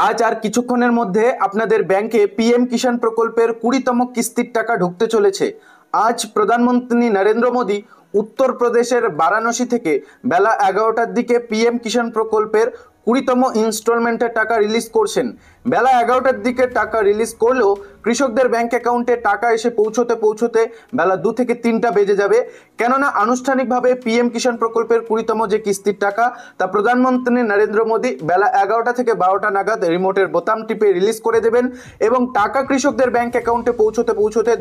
আজ আর কিছুক্ষণের মধ্যে আপনাদের ব্যাংকে পিএম কিষাণ প্রকল্পের 20তম কিস্তির টাকা ঢুকতে চলেছে। আজ প্রধানমন্ত্রী নরেন্দ্র মোদী উত্তরপ্রদেশের বারাণসী থেকে বেলা 11টার দিকে পিএম কিষাণ প্রকল্পের 20তম ইনস্টলমেন্টের টাকা রিলিজ করছেন। বেলা 11টার দিকে টাকা রিলিজ করলেও কৃষকদের ব্যাংক অ্যাকাউন্টে টাকা এসে পৌঁছতে বেলা 2 থেকে 3টা বেজে যাবে, কেননা আনুষ্ঠানিকভাবে পিএম কিষাণ প্রকল্পের 20তম যে কিস্তির টাকা তা প্রধানমন্ত্রী নরেন্দ্র মোদী বেলা 11টা থেকে 12টা নাগাদ রিমোটের বোতাম টিপে রিলিজ করে দেবেন এবং টাকা কৃষকদের ব্যাংক অ্যাকাউন্টে পৌঁছতে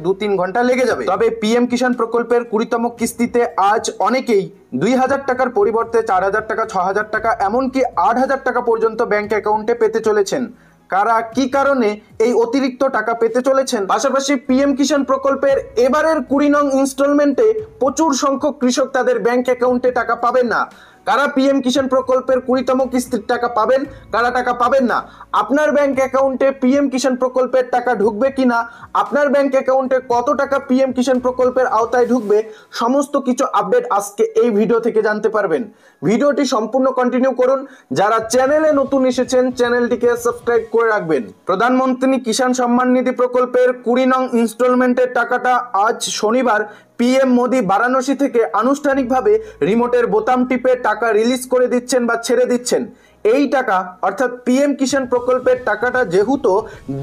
2-3 ঘন্টা লেগে যাবে। তবে পিএম কিষাণ প্রকল্পের 20তম কিস্তিতে আজ অনেকেই 2000 টাকার পরিবর্তে 4000 টাকা, 6000 টাকা, এমনকি 8000 টাকা পর্যন্ত ব্যাংক অ্যাকাউন্টে পেতে চলেছেন। কারা কি কারণে এই অতিরিক্ত টাকা পেতে চলেছেন, পাশাপাশি পিএম কিষাণ প্রকল্পের এবারের 20 নং ইনস্টলমেন্টে প্রচুর সংখ্যক কৃষক তাদের ব্যাংক অ্যাকাউন্টে টাকা পাবেন না। কারা পিএম কিষাণ প্রকল্পের 20তম কিস্তির টাকা পাবেন, কারা টাকা পাবেন না, আপনার ব্যাংক অ্যাকাউন্টে পিএম কিষাণ প্রকল্পের টাকা ঢুকবে কিনা, আপনার ব্যাংক অ্যাকাউন্টে কত টাকা পিএম কিষাণ প্রকল্পের আওতায় ঢুকবে, সমস্ত কিছু আপডেট আজকে এই ভিডিও থেকে জানতে পারবেন। ভিডিওটি সম্পূর্ণ কন্টিনিউ করুন। যারা চ্যানেলে নতুন এসেছেন চ্যানেলটিকে সাবস্ক্রাইব করে রাখবেন। প্রধানমন্ত্রী কিষাণ সম্মান নিধি প্রকল্পের 20 নং ইনস্টলমেন্টের টাকাটা আজ শনিবার পিএম মোদী বারাণসী থেকে আনুষ্ঠানিকভাবে রিমোটের বোতাম টিপে টাকা রিলিজ করে দিচ্ছেন বা ছেড়ে দিচ্ছেন। এই টাকা অর্থাৎ পিএম কিষাণ প্রকল্পের টাকাটা যেহেতু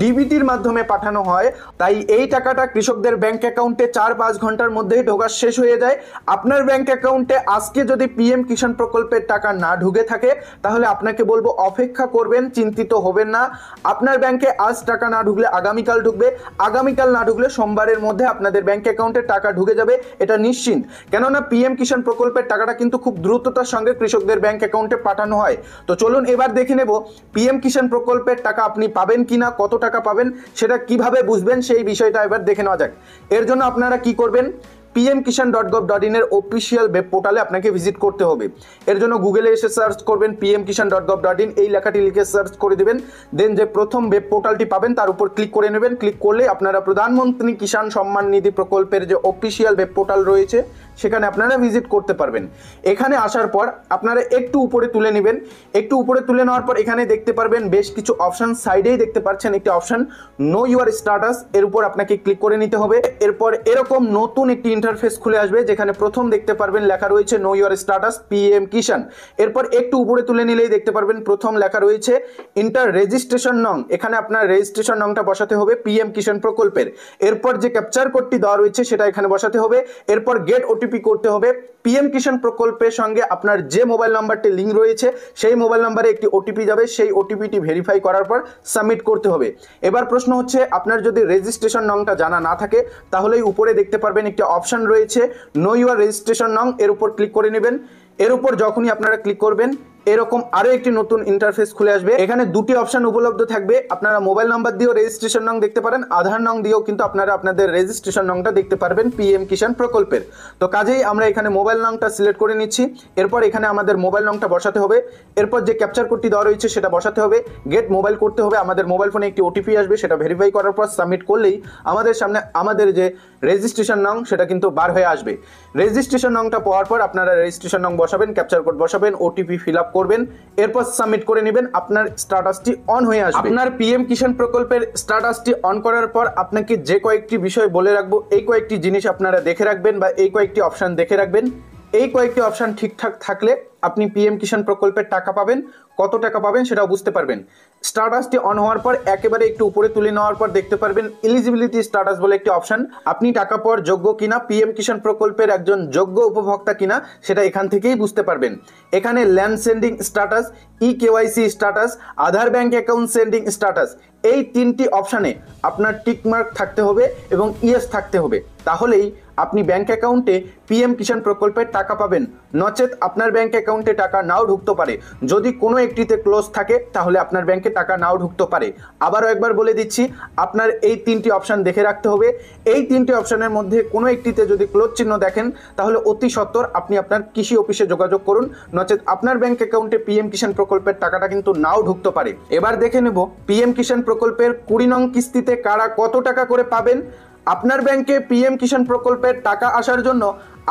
ডিবিটির মাধ্যমে পাঠানো হয়, তাই এই টাকাটা কৃষকদের ব্যাংক অ্যাকাউন্টে 4-5 ঘন্টার মধ্যেই ঢোকা শেষ হয়ে যায়। আপনার ব্যাংক অ্যাকাউন্টে আজকে যদি পিএম কিষাণ প্রকল্পের টাকা না ঢুকে থাকে তাহলে আপনাকে বলবো অপেক্ষা করবেন, চিন্তিত হবেন না। আপনার ব্যাংকে আজ টাকা না ঢুকলে আগামীকাল ঢুকবে, আগামীকাল না ঢুকলে সোমবারের মধ্যে আপনাদের ব্যাংক অ্যাকাউন্টে টাকা ঢুকে যাবে, এটা নিশ্চিন্ত। কেননা পিএম কিষাণ প্রকল্পের টাকাটা কিন্তু খুব দ্রুততার সঙ্গে কৃষকদের ব্যাংক অ্যাকাউন্টে পাঠানো হয়। তো চলুন এবার দেখে নেব পিএম কিষাণ প্রকল্পের টাকা আপনি পাবেন কিনা, কত টাকা পাবেন, সেটা কিভাবে বুঝবেন সেই বিষয়টা এবার দেখে নেওয়া যাক। এর জন্য আপনারা কি করবেন, pmkishan.gov.in এর অফিসিয়াল ওয়েব পোর্টালে আপনাকে ভিজিট করতে হবে। এর জন্য গুগলে এসে সার্চ করবেন pmkishan.gov.in, এই লেখাটি লিখে সার্চ করে দেবেন। দেন যে প্রথম ওয়েব পোর্টালটি পাবেন তার উপর ক্লিক করে নেবেন। ক্লিক করলে আপনারা প্রধানমন্ত্রী কিষাণ সম্মান নিধি প্রকল্পের যে অফিসিয়াল ওয়েব পোর্টাল রয়েছে সেখানে আপনারা ভিজিট করতে পারবেন। এখানে আসার পর আপনারা একটু উপরে তুলে নেবেন। একটু উপরে তুলে নেওয়ার পর এখানে দেখতে পারবেন বেশ কিছু অপশন, সাইডেই দেখতে পাচ্ছেন একটি অপশন নো ইউর স্ট্যাটাস, এর উপর আপনাকে ক্লিক করে নিতে হবে। এরপর এরকম নতুন একটি ইন্টারফেস খুলে আসবে যেখানে প্রথম দেখতে পারবেন লেখা রয়েছে নো ইউর স্ট্যাটাস পিএম কিষাণ। এরপর একটু উপরে তুলে নিলেই দেখতে পারবেন প্রথম লেখা রয়েছে ইন্টার রেজিস্ট্রেশন নং, এখানে আপনার রেজিস্ট্রেশন নংটা বসাতে হবে পিএম কিষাণ প্রকল্পের। এরপর যে ক্যাপচার কোডটি দেওয়া রয়েছে সেটা এখানে বসাতে হবে। এরপর গেট ওটিপি করতে হবে। পিএম কিষাণ প্রকল্পের সঙ্গে আপনার যে মোবাইল নাম্বারটি লিঙ্ক রয়েছে সেই মোবাইল নাম্বারে একটি ওটিপি যাবে, সেই ওটিপিটি ভেরিফাই করার পর সাবমিট করতে হবে। এবার প্রশ্ন হচ্ছে, আপনার যদি রেজিস্ট্রেশন নংটা জানা না থাকে তাহলেই উপরে দেখতে পারবেন একটি অপশন রয়েছে নো ইউর রেজিস্ট্রেশন নং, এর উপর ক্লিক করে নেবেন। এর উপর যখনই আপনারা ক্লিক করবেন এরকম আরো একটি নতুন ইন্টারফেস খুলে আসবে। এখানে দুটি অপশন উপলব্ধ থাকবে, আপনারা মোবাইল নাম্বার দিয়েও রেজিস্ট্রেশন নং দেখতে পারেন, আধার নং দিয়েও কিন্তু আপনারা আপনাদের রেজিস্ট্রেশন নংটা দেখতে পারবেন পিএম কিষাণ প্রকল্পের। তো কাজেই আমরা এখানে মোবাইল নংটা সিলেক্ট করে নিচ্ছি। এরপর এখানে আমাদের মোবাইল নংটা বসাতে হবে। এরপর যে ক্যাপচার কোডটি দেওয়া রয়েছে সেটা বসাতে হবে, গেট মোবাইল করতে হবে। আমাদের মোবাইল ফোনে একটি ওটিপি আসবে, সেটা ভেরিফাই করার পর সাবমিট করলেই আমাদের সামনে আমাদের যে রেজিস্ট্রেশন নং সেটা কিন্তু বার হয়ে আসবে। রেজিস্ট্রেশন নংটা পাওয়ার পর আপনারা রেজিস্ট্রেশন নং বসাবেন, ক্যাপচার কোড বসাবেন, ওটিপি ফিল আপ করবেন, এরপর সাবমিট করে নেবেন। আপনার স্ট্যাটাসটি অন হয়ে আসবে। আপনার পিএম কিষাণ প্রকল্পের স্ট্যাটাসটি অন করার পর আপনাকে যে কয়েকটি বিষয় বলে রাখবো, এই কয়েকটি জিনিস আপনারা দেখে রাখবেন বা এই কয়েকটি অপশন দেখে রাখবেন। এই কয়েকটি অপশন ঠিকঠাক থাকলে আপনি পিএম কিষাণ প্রকল্পের টাকা পাবেন। কত টাকা পাবেন সেটাও বুঝতে পারবেন। স্ট্যাটাসটি অন হওয়ার পর একেবারে একটু উপরে তুলে নেওয়ার পর দেখতে পারবেন এলিজিবিলিটি স্ট্যাটাস বলে একটি অপশন, আপনি টাকা পাওয়ার যোগ্য কিনা, পিএম কিষাণ প্রকল্পের একজন যোগ্য উপভোক্তা কিনা সেটা এখান থেকেই বুঝতে পারবেন। এখানে land seeding status, KYC status, Aadhaar bank account seeding status, এই তিনটি অপশানে আপনার টিকমার্ক থাকতে হবে এবং ইয়েস থাকতে হবে, তাহলেই আপনি ব্যাংক অ্যাকাউন্টে পিএম কিষাণ প্রকল্পের টাকা পাবেন। নচেত আপনার ব্যাংক অ্যাকাউন্টে টাকা নাও ঢুকতে পারে, যদি কোনো একটিতে ক্লোজ থাকে তাহলে আপনার ব্যাংকে টাকা নাও ঢুকতে পারে। আবারও একবার বলে দিচ্ছি, আপনার এই তিনটি অপশান দেখে রাখতে হবে। এই তিনটি অপশানের মধ্যে কোনো একটিতে যদি ক্লোজ চিহ্ন দেখেন তাহলে অতি সত্বর আপনি আপনার কৃষি অফিসে যোগাযোগ করুন, নচেত আপনার ব্যাংক অ্যাকাউন্টে পিএম কিষাণ প্রকল্পের টাকাটা কিন্তু নাও ঢুকতে পারে। এবার দেখে নেব পিএম কিষাণ প্রকল্পের 20 নং কিস্তিতে কারা কত টাকা করে পাবেন। আপনার ব্যাংকে পিএম কিষাণ প্রকল্পের টাকা আসার জন্য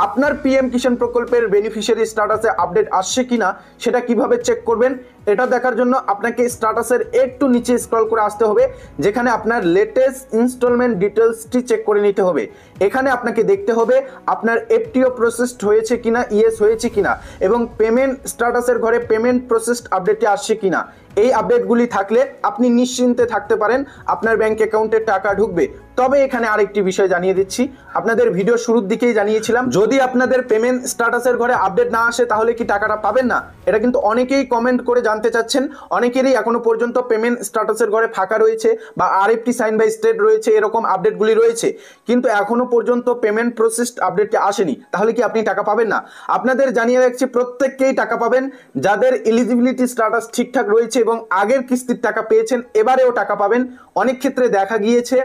আপনার পিএম কিষাণ প্রকল্পের বেনিফিশিয়ারি স্ট্যাটাসে আপডেট আসছে কিনা সেটা কিভাবে চেক করবেন এটা দেখার জন্য আপনাকে স্ট্যাটাসের একটু নিচে স্ক্রল করে আসতে হবে, যেখানে আপনার লেটেস্ট ইনস্টলমেন্ট ডিটেলসটি চেক করে নিতে হবে। এখানে আপনাকে দেখতে হবে আপনার এফটিও প্রসেসড হয়েছে কিনা, ইয়েস হয়েছে কিনা, এবং পেমেন্ট স্ট্যাটাসের ঘরে পেমেন্ট প্রসেসড আপডেটটি আসছে কিনা। এই আপডেটগুলি থাকলে আপনি নিশ্চিন্তে থাকতে পারেন আপনার ব্যাংক অ্যাকাউন্টে টাকা ঢুকবে। তবে এখানে আরেকটি বিষয় জানিয়ে দিচ্ছি, আপনাদের ভিডিও শুরুর দিকেই জানিয়েছিলাম, যদি আপনাদের পেমেন্ট স্ট্যাটাসের ঘরে আপডেট না আসে তাহলে কি টাকাটা পাবেন না? এটা কিন্তু অনেকেই কমেন্ট করে জানতে চাচ্ছেন। অনেকেরই এখনো পর্যন্ত পেমেন্ট স্ট্যাটাসের ঘরে ফাঁকা রয়েছে বা আরএফটি সাইন বাই স্টেট রয়েছে, এরকম আপডেটগুলি রয়েছে, কিন্তু এখনো পর্যন্ত পেমেন্ট প্রসেসড আপডেটটি আসেনি। তাহলে কি আপনি টাকা পাবেন না? আপনাদের জানিয়ে রাখছি, প্রত্যেককেই টাকা পাবেন। যাদের এলিজিবিলিটি স্ট্যাটাস ঠিকঠাক রয়েছে এবং আগের কিস্তির টাকা পেয়েছেন, এবারেও টাকা পাবেন। অনেক ক্ষেত্রে দেখা গিয়েছে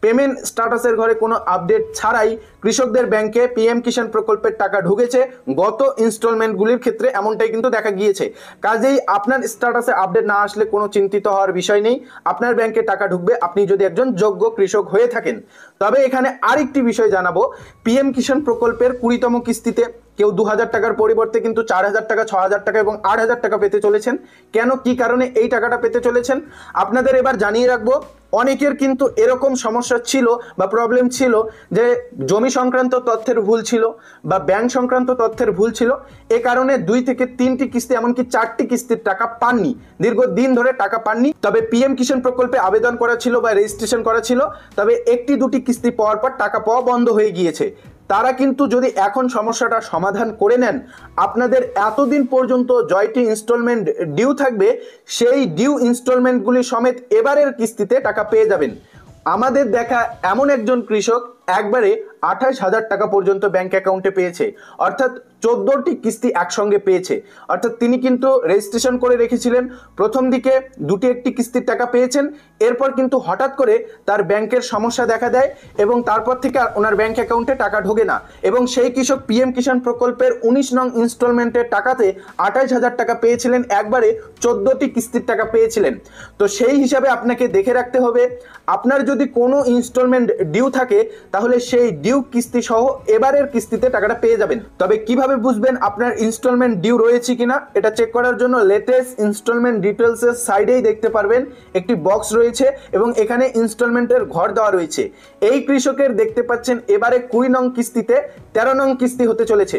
পেমেন্ট স্ট্যাটাসের ঘরে কোনো আপডেট ছাড়াই কৃষকদের ব্যাংকে পিএম কিষাণ প্রকল্পের টাকা ঢুকেছে গত ইনস্টলমেন্টগুলির ক্ষেত্রে, এমনটাই কিন্তু দেখা গিয়েছে। কাজেই আপনার স্ট্যাটাসে আপডেট না আসলে কোনো চিন্তিত হওয়ার বিষয় নেই, আপনার ব্যাংকে টাকা ঢুকবে আপনি যদি একজন যোগ্য কৃষক হয়ে থাকেন। তবে এখানে আরেকটি বিষয় জানাবো, পিএম কিষাণ প্রকল্পের 20তম কিস্তিতে কেউ 2000 টাকার পরিবর্তে কিন্তু 4000 টাকা, 6000 টাকা এবং 8000 টাকা পেতে চলেছেন। কেন, কি কারণে এই টাকাটা পেতে চলেছেন আপনাদের এবার জানিয়ে রাখবো। অনেকের কিন্তু এরকম সমস্যা ছিল বা প্রবলেম ছিল যে জমি সংক্রান্ত তথ্যের ভুল ছিল বা ব্যাংক সংক্রান্ত তথ্যের ভুল ছিল, এ কারণে 2 থেকে 3টি কিস্তি, এমনকি 4টি কিস্তির টাকা পাননি, দীর্ঘদিন ধরে টাকা পাননি। তবে পিএম কিষাণ প্রকল্পে আবেদন করা ছিল বা রেজিস্ট্রেশন করা ছিল, তবে 1-2টি কিস্তি পাওয়ার পর টাকা পাওয়া বন্ধ হয়ে গিয়েছে। তারা কিন্তু যদি এখন সমস্যাটা সমাধান করে নেন, আপনাদের এতদিন পর্যন্ত জয়টি ইনস্টলমেন্ট ডিউ থাকবে, সেই ডিউ ইনস্টলমেন্টগুলি সমেত এবারের কিস্তিতে টাকা পেয়ে যাবেন। আমাদের দেখা এমন একজন কৃষক একবারে 28,000 টাকা পর্যন্ত ব্যাংক অ্যাকাউন্টে পেয়েছে, অর্থাৎ 14টি কিস্তি একসঙ্গে পেয়েছে। অর্থাৎ তিনি কিন্তু রেজিস্ট্রেশন করে রেখেছিলেন, প্রথম দিকে 2-1টি কিস্তির টাকা পেয়েছেন, এরপর কিন্তু হঠাৎ করে তার ব্যাংকের সমস্যা দেখা দেয় এবং তারপর থেকে আর ওনার ব্যাংক অ্যাকাউন্টে টাকা ঢোকে না, এবং সেই কৃষক পিএম কিষাণ প্রকল্পের 19 নং ইনস্টলমেন্টের টাকাতে 28,000 টাকা পেয়েছিলেন, একবারে 14টি কিস্তির টাকা পেয়েছিলেন। তো সেই হিসাবে আপনাকে দেখে রাখতে হবে, আপনার যদি কোনো ইনস্টলমেন্ট ডিউ থাকে তাহলে সেই ডিউ কিস্তি সহ এবারের কিস্তিতে টাকাটা পেয়ে যাবেন। তবে কিভাবে বুঝবেন আপনার ইনস্টলমেন্ট ডিউ রয়েছে কিনা, এটা চেক করার জন্য লেটেস্ট ইনস্টলমেন্ট ডিটেলসের সাইডেই দেখতে পারবেন একটি বক্স রয়েছে এবং এখানে ইনস্টলমেন্টের ঘর দেওয়া রয়েছে। এই কৃষকের দেখতে পাচ্ছেন এবারে 20 নং কিস্তিতে 13 নং কিস্তি হতে চলেছে।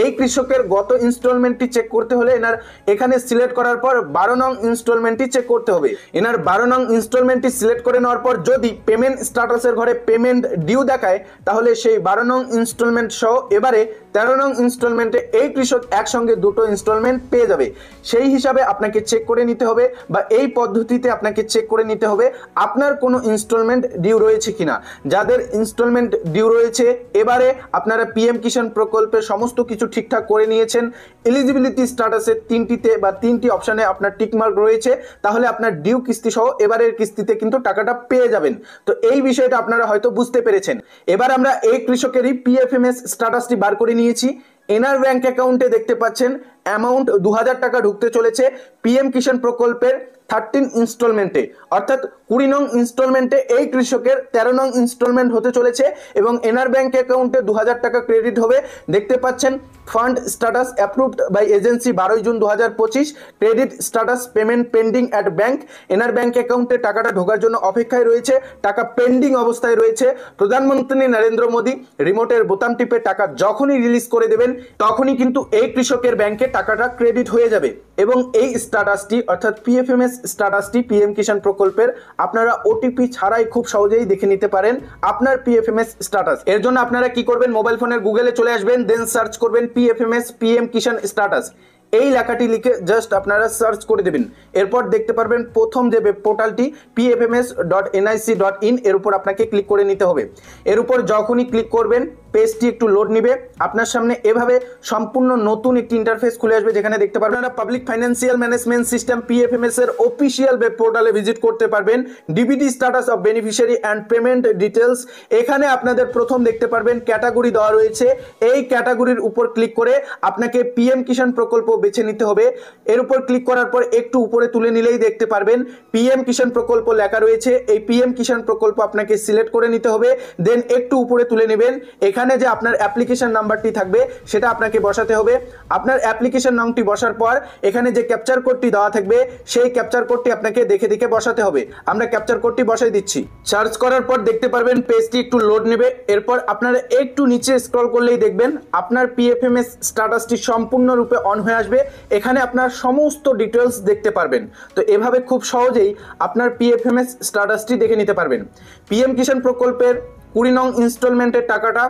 এই কৃষকের গত ইনস্টলমেন্টটি চেক করতে হলে এনার এখানে সিলেক্ট করার পর 12 নং ইনস্টলমেন্টটি চেক করতে হবে। এনার 12 নং ইনস্টলমেন্টটি সিলেক্ট করে নেওয়ার পর যদি পেমেন্ট স্ট্যাটাসের ঘরে পেমেন্ট ডিউ দেখায়, তাহলে সেই 12 নং ইনস্টলমেন্ট সহ এবারে 13 নং ইনস্টলমেন্টে এই কৃষক একসঙ্গে 2টো ইনস্টলমেন্ট পেয়ে যাবে। সেই হিসাবে আপনাকে চেক করে নিতে হবে বা এই পদ্ধতিতে আপনাকে চেক করে নিতে হবে আপনার কোনো ইনস্টলমেন্ট ডিউ রয়েছে কিনা। যাদের ইনস্টলমেন্ট ডিউ রয়েছে, এবারে আপনারা পিএম কিষাণ প্রকল্পের সমস্ত কিছু ঠিকঠাক করে নিয়েছেন, এলিজিবিলিটি স্ট্যাটাসে 3টিতে বা 3টি অপশানে আপনার টিকমার্ক রয়েছে, তাহলে আপনার ডিউ কিস্তি সহ এবারের কিস্তিতে কিন্তু টাকাটা পেয়ে যাবেন। তো এই বিষয়টা আপনারা হয়তো বুঝতে পেরেছেন। এবার আমরা এই কৃষকেরই পিএফএমএস স্ট্যাটাসটি বার করে নিয়েছি। এনার ব্যাংক অ্যাকাউন্টে দেখতে পাচ্ছেন অ্যামাউন্ট 2000 টাকা ঢুকতে চলেছে পিএম কিষাণ প্রকল্পের 13 ইনস্টলমেন্টে, অর্থাৎ 20 নং ইনস্টলমেন্টে এই কৃষকের 13 নং ইনস্টলমেন্ট হতে চলেছে এবং এনার ব্যাংক অ্যাকাউন্টে 2000 টাকা ক্রেডিট হবে। দেখতে পাচ্ছেন fund status approved by agency 12 June 2025, credit status payment pending at bank. এনার ব্যাংক অ্যাকাউন্টে টাকাটা ঢোকার জন্য অপেক্ষায় রয়েছে, টাকা পেন্ডিং অবস্থায় রয়েছে। প্রধানমন্ত্রী নরেন্দ্র মোদী রিমোটের বোতাম টিপে টাকা যখনই রিলিজ করে দেবেন, তখনই কিন্তু এই কৃষকের ব্যাংকে টাকাটা ক্রেডিট হয়ে যাবে। এবং এই স্ট্যাটাসটি অর্থাৎ পিএফএমএস স্ট্যাটাসটি পিএম কিষাণ প্রকল্পের আপনারা ওটিপি ছাড়াই খুব সহজেই দেখে নিতে পারেন আপনার পিএফএমএস স্ট্যাটাস। এর জন্য আপনারা কি করবেন, মোবাইল ফোনের গুগলে চলে আসবেন, দেন সার্চ করবেন পিএফএমএস পিএম কিষাণ স্ট্যাটাস। এই লেখাটি লিখে জাস্ট আপনারা সার্চ করে দেবেন। এরপর দেখতে পারবেন প্রথম যে ওয়েব পোর্টালটি pfms.nic.in, এর উপর আপনাকে ক্লিক করে নিতে হবে। এর উপর যখনই ক্লিক করবেন পেজটি একটু লোড নেবে, আপনার সামনে এভাবে সম্পূর্ণ নতুন একটি ইন্টারফেস খুলে আসবে, যেখানে দেখতে পারবেন আপনারা public financial management system PFMS এর অফিসিয়াল ওয়েব পোর্টালে ভিজিট করতে পারবেন। DBT status of beneficiary and payment details, এখানে আপনাদের প্রথম দেখতে পারবেন ক্যাটাগরি দেওয়া রয়েছে। এই ক্যাটাগরির উপর ক্লিক করে আপনাকে পিএম কিষাণ প্রকল্প বেছে নিতে হবে। এর উপর ক্লিক করার পর একটু উপরে তুলে নিলেই দেখতে পারবেন পিএম কিষাণ প্রকল্প লেখা রয়েছে। এই পিএম কিষাণ প্রকল্প আপনাকে সিলেক্ট করে নিতে হবে, দেন একটু উপরে তুলে নেবেন। এখানে এখানে যে আপনার অ্যাপ্লিকেশন নাম্বারটি থাকবে সেটা আপনাকে বসাতে হবে। আপনার অ্যাপ্লিকেশন নামটি বসার পর এখানে যে ক্যাপচার কোডটি দেওয়া থাকবে সেই ক্যাপচার কোডটি আপনাকে দেখে দেখে বসাতে হবে। আমরা ক্যাপচার কোডটি বসাই দিচ্ছি। সার্চ করার পর দেখতে পারবেন পেজটি একটু লোড নেবে। এরপর আপনারা একটু নিচে স্ক্রল করলেই দেখবেন আপনার পিএফএমএস স্ট্যাটাসটি সম্পূর্ণরূপে অন হয়ে আসবে। এখানে আপনার সমস্ত ডিটেলস দেখতে পারবেন। তো এভাবে খুব সহজেই আপনার পিএফএমএস স্ট্যাটাসটি দেখে নিতে পারবেন। পিএম কিষাণ প্রকল্পের 20 নং ইনস্টলমেন্টের টাকাটা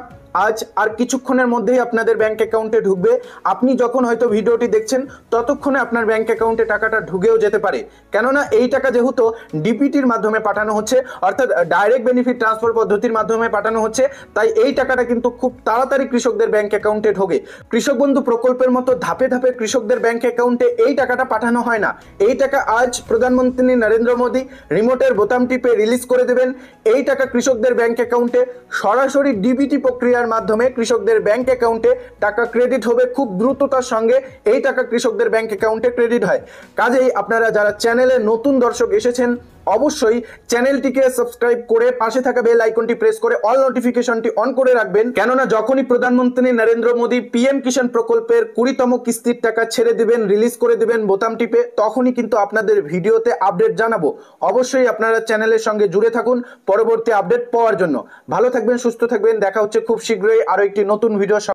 আজ আর কিছুক্ষণের মধ্যেই আপনাদের ব্যাংক অ্যাকাউন্টে ঢুকবে। আপনি যখন হয়তো ভিডিওটি দেখছেন ততক্ষণে আপনার ব্যাংক অ্যাকাউন্টে টাকাটা ঢুকেও যেতে পারে, কেননা এই টাকা যেহেতু ডিপিটির মাধ্যমে পাঠানো হচ্ছে, অর্থাৎ ডাইরেক্ট বেনিফিট ট্রান্সফার পদ্ধতির মাধ্যমে পাঠানো হচ্ছে, তাই এই টাকাটা কিন্তু খুব তাড়াতাড়ি কৃষকদের ব্যাংক অ্যাকাউন্টে ঢোকে। কৃষক বন্ধু প্রকল্পের মতো ধাপে ধাপে কৃষকদের ব্যাংক অ্যাকাউন্টে এই টাকাটা পাঠানো হয় না। এই টাকা আজ প্রধানমন্ত্রী নরেন্দ্র মোদী রিমোটের বোতাম টিপে রিলিজ করে দেবেন। এই টাকা কৃষকদের ব্যাংক অ্যাকাউন্টে সরাসরি ডিবিটি প্রক্রিয়ার মাধ্যমে কৃষকদের ব্যাংক অ্যাকাউন্টে টাকা ক্রেডিট হবে। খুব দ্রুততার সঙ্গে এই টাকা কৃষকদের ব্যাংক অ্যাকাউন্টে ক্রেডিট হয়। কাজেই আপনারা যারা চ্যানেলে নতুন দর্শক এসেছেন অবশ্যই চ্যানেলটিকে সাবস্ক্রাইব করে পাশে থাকা বেল আইকনটি প্রেস করে অল নোটিফিকেশনটি অন করে রাখবেন, কেননা যখনই প্রধানমন্ত্রী নরেন্দ্র মোদী পিএম কিষাণ প্রকল্পের 20তম কিস্তির টাকা ছেড়ে দিবেন, রিলিজ করে দিবেন বোতাম টিপে, তখনই কিন্তু আপনাদের ভিডিওতে আপডেট জানাবো। অবশ্যই আপনারা চ্যানেলের সঙ্গে জুড়ে থাকুন পরবর্তী আপডেট পাওয়ার জন্য। ভালো থাকবেন, সুস্থ থাকবেন। দেখা হচ্ছে খুব শীঘ্রই আরো একটি নতুন ভিডিও।